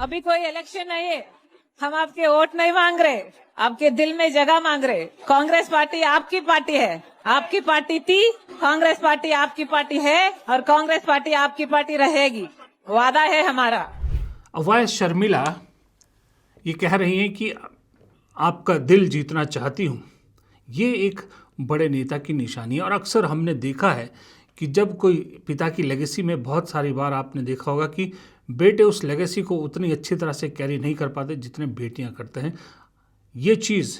अभी कोई इलेक्शन नहीं है, हम आपके वोट नहीं मांग रहे, आपके दिल में जगह मांग रहे। कांग्रेस पार्टी आपकी पार्टी है, आपकी पार्टी थी, कांग्रेस पार्टी आपकी पार्टी है और कांग्रेस पार्टी आपकी पार्टी रहेगी, वादा है हमारा। अवॉय शर्मिला ये कह रही हैं कि आपका दिल जीतना चाहती हूँ। ये एक बड़े नेता की निशानी है और अक्सर हमने देखा है कि जब कोई पिता की लेगेसी में, बहुत सारी बार आपने देखा होगा कि बेटे उस लेगेसी को उतनी अच्छी तरह से कैरी नहीं कर पाते जितने बेटियां करते हैं। ये चीज़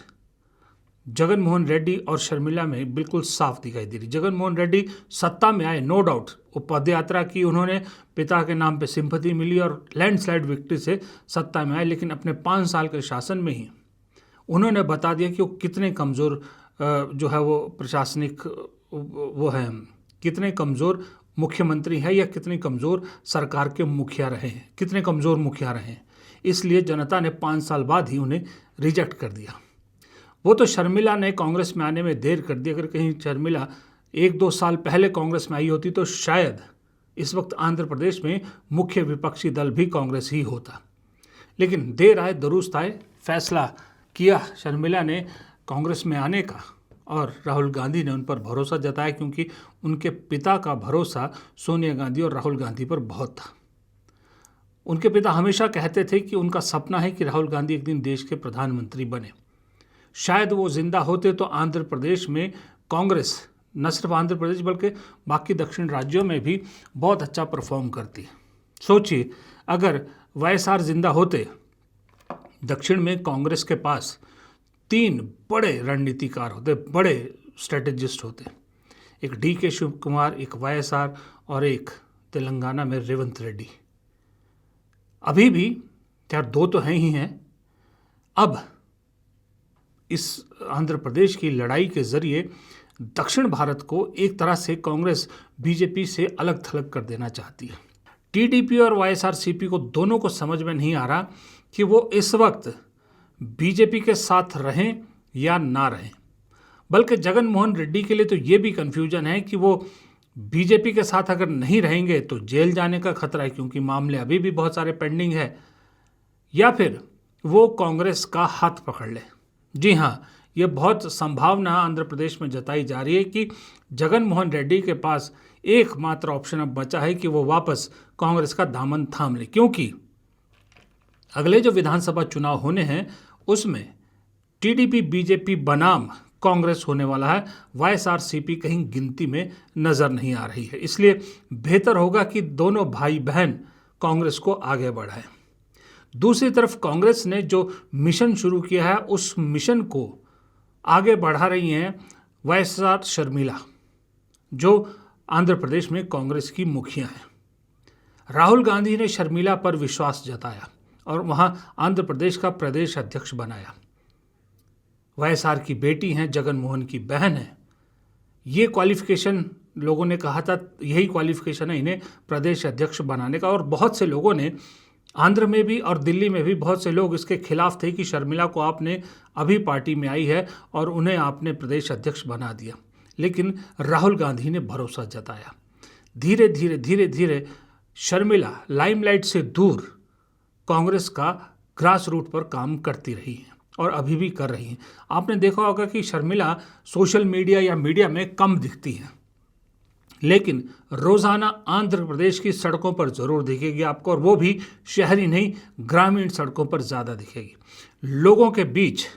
जगन मोहन रेड्डी और शर्मिला में बिल्कुल साफ दिखाई दे रही। जगन मोहन रेड्डी सत्ता में आए, नो डाउट, वो पदयात्रा की, उन्होंने पिता के नाम पे सिंपैथी मिली और लैंडस्लाइड विक्ट्री से सत्ता में आए, लेकिन अपने 5 साल के शासन में ही उन्होंने बता दिया कि वो कितने कमज़ोर जो है वो प्रशासनिक वो है, कितने कमज़ोर मुख्यमंत्री हैं या कितनी कमज़ोर सरकार के मुखिया रहे हैं, कितने कमज़ोर मुखिया रहे हैं। इसलिए जनता ने 5 साल बाद ही उन्हें रिजेक्ट कर दिया। वो तो शर्मिला ने कांग्रेस में आने में देर कर दी। अगर कहीं शर्मिला 1-2 साल पहले कांग्रेस में आई होती तो शायद इस वक्त आंध्र प्रदेश में मुख्य विपक्षी दल भी कांग्रेस ही होता। लेकिन देर आए दुरुस्त आए, फैसला किया शर्मिला ने कांग्रेस में आने का और राहुल गांधी ने उन पर भरोसा जताया, क्योंकि उनके पिता का भरोसा सोनिया गांधी और राहुल गांधी पर बहुत था। उनके पिता हमेशा कहते थे कि उनका सपना है कि राहुल गांधी एक दिन देश के प्रधानमंत्री बने। शायद वो जिंदा होते तो आंध्र प्रदेश में कांग्रेस न सिर्फ आंध्र प्रदेश बल्कि बाकी दक्षिण राज्यों में भी बहुत अच्छा परफॉर्म करती। सोचिए, अगर वाईएसआर जिंदा होते, दक्षिण में कांग्रेस के पास 3 बड़े रणनीतिकार होते, बड़े स्ट्रेटेजिस्ट होते, एक DK शिव कुमार, एक वाईएसआर और एक तेलंगाना में रेवंत रेड्डी। अभी भी यार 2 तो हैं ही हैं। अब इस आंध्र प्रदेश की लड़ाई के जरिए दक्षिण भारत को एक तरह से कांग्रेस बीजेपी से अलग थलग कर देना चाहती है। TDP और YSRCP को दोनों को समझ में नहीं आ रहा कि वो इस वक्त बीजेपी के साथ रहें या ना रहें। बल्कि जगन मोहन रेड्डी के लिए तो ये भी कन्फ्यूजन है कि वो बीजेपी के साथ अगर नहीं रहेंगे तो जेल जाने का खतरा है, क्योंकि मामले अभी भी बहुत सारे पेंडिंग है, या फिर वो कांग्रेस का हाथ पकड़ ले। जी हाँ, ये बहुत संभावना आंध्र प्रदेश में जताई जा रही है कि जगन मोहन रेड्डी के पास एकमात्र ऑप्शन अब बचा है कि वो वापस कांग्रेस का दामन थाम ले, क्योंकि अगले जो विधानसभा चुनाव होने हैं उसमें TDP बीजेपी बनाम कांग्रेस होने वाला है। YSRCP कहीं गिनती में नजर नहीं आ रही है। इसलिए बेहतर होगा कि दोनों भाई बहन कांग्रेस को आगे बढ़ाएं। दूसरी तरफ कांग्रेस ने जो मिशन शुरू किया है उस मिशन को आगे बढ़ा रही हैं वाईएसआर शर्मिला, जो आंध्र प्रदेश में कांग्रेस की मुखिया हैं। राहुल गांधी ने शर्मिला पर विश्वास जताया और वहां आंध्र प्रदेश का प्रदेश अध्यक्ष बनाया। वाईएसआर की बेटी हैं, जगन मोहन की बहन है। ये क्वालिफिकेशन लोगों ने कहा था, यही क्वालिफिकेशन है इन्हें प्रदेश अध्यक्ष बनाने का। और बहुत से लोगों ने आंध्र में भी और दिल्ली में भी बहुत से लोग इसके खिलाफ थे कि शर्मिला को आपने अभी पार्टी में आई है और उन्हें आपने प्रदेश अध्यक्ष बना दिया। लेकिन राहुल गांधी ने भरोसा जताया। धीरे धीरे धीरे धीरे शर्मिला लाइमलाइट से दूर कांग्रेस का ग्रास रूट पर काम करती रही है और अभी भी कर रही हैं। आपने देखा होगा कि शर्मिला सोशल मीडिया या मीडिया में कम दिखती हैं, लेकिन रोज़ाना आंध्र प्रदेश की सड़कों पर ज़रूर दिखेगी आपको, और वो भी शहरी नहीं, ग्रामीण सड़कों पर ज़्यादा दिखेगी। लोगों के बीच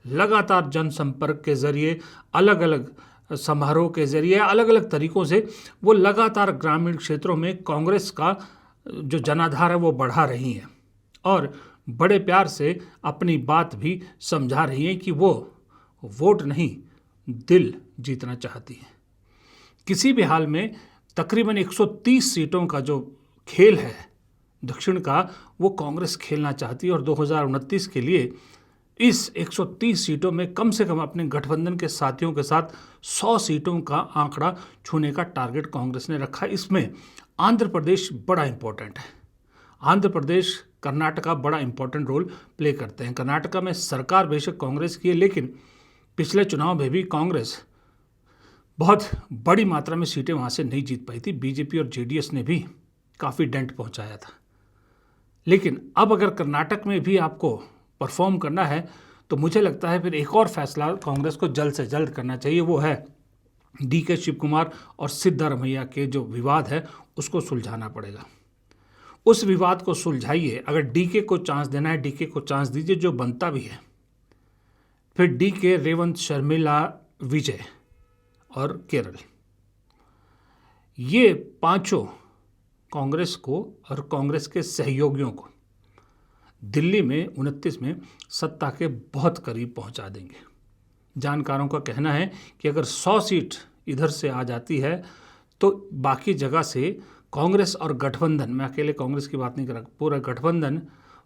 लगातार जनसंपर्क के ज़रिए, अलग अलग समारोह के ज़रिए, अलग अलग तरीक़ों से वो लगातार ग्रामीण क्षेत्रों में कांग्रेस का जो जनाधार है वो बढ़ा रही हैं और बड़े प्यार से अपनी बात भी समझा रही हैं कि वो वोट नहीं, दिल जीतना चाहती हैं। किसी भी हाल में तकरीबन 130 सीटों का जो खेल है दक्षिण का, वो कांग्रेस खेलना चाहती है और 2029 के लिए इस 130 सीटों में कम से कम अपने गठबंधन के साथियों के साथ 100 सीटों का आंकड़ा छूने का टारगेट कांग्रेस ने रखा। इसमें आंध्र प्रदेश बड़ा इंपॉर्टेंट है। आंध्र प्रदेश, कर्नाटका बड़ा इंपॉर्टेंट रोल प्ले करते हैं। कर्नाटका में सरकार बेशक कांग्रेस की है, लेकिन पिछले चुनाव में भी कांग्रेस बहुत बड़ी मात्रा में सीटें वहाँ से नहीं जीत पाई थी। बीजेपी और JDS ने भी काफ़ी डेंट पहुँचाया था। लेकिन अब अगर कर्नाटक में भी आपको परफॉर्म करना है तो मुझे लगता है फिर एक और फैसला कांग्रेस को जल्द से जल्द करना चाहिए, वो है DK शिव कुमार और सिद्धारमैया के जो विवाद है उसको सुलझाना पड़ेगा। उस विवाद को सुलझाइए। अगर DK को चांस देना है, DK को चांस दीजिए, जो बनता भी है। फिर DK, रेवंत, शर्मिला, विजय और केरल, ये पांचों कांग्रेस को और कांग्रेस के सहयोगियों को दिल्ली में 29 में सत्ता के बहुत करीब पहुंचा देंगे। जानकारों का कहना है कि अगर 100 सीट इधर से आ जाती है तो बाकी जगह से कांग्रेस और गठबंधन, मैं अकेले कांग्रेस की बात नहीं कर रहा, पूरा गठबंधन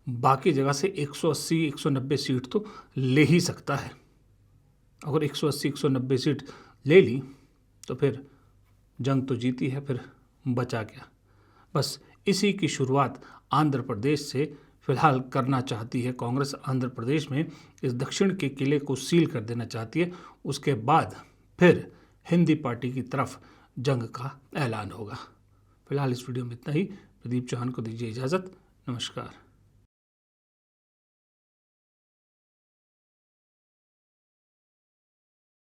बाकी जगह से 180-190 सीट तो ले ही सकता है। अगर 180-190 सीट ले ली तो फिर जंग तो जीती है, फिर बचा क्या। बस इसी की शुरुआत आंध्र प्रदेश से फिलहाल करना चाहती है कांग्रेस। आंध्र प्रदेश में इस दक्षिण के किले को सील कर देना चाहती है। उसके बाद फिर हिंदी पार्टी की तरफ जंग का ऐलान होगा। फिलहाल इस वीडियो में इतना ही। प्रदीप चौहान को दीजिए इजाज़त। नमस्कार।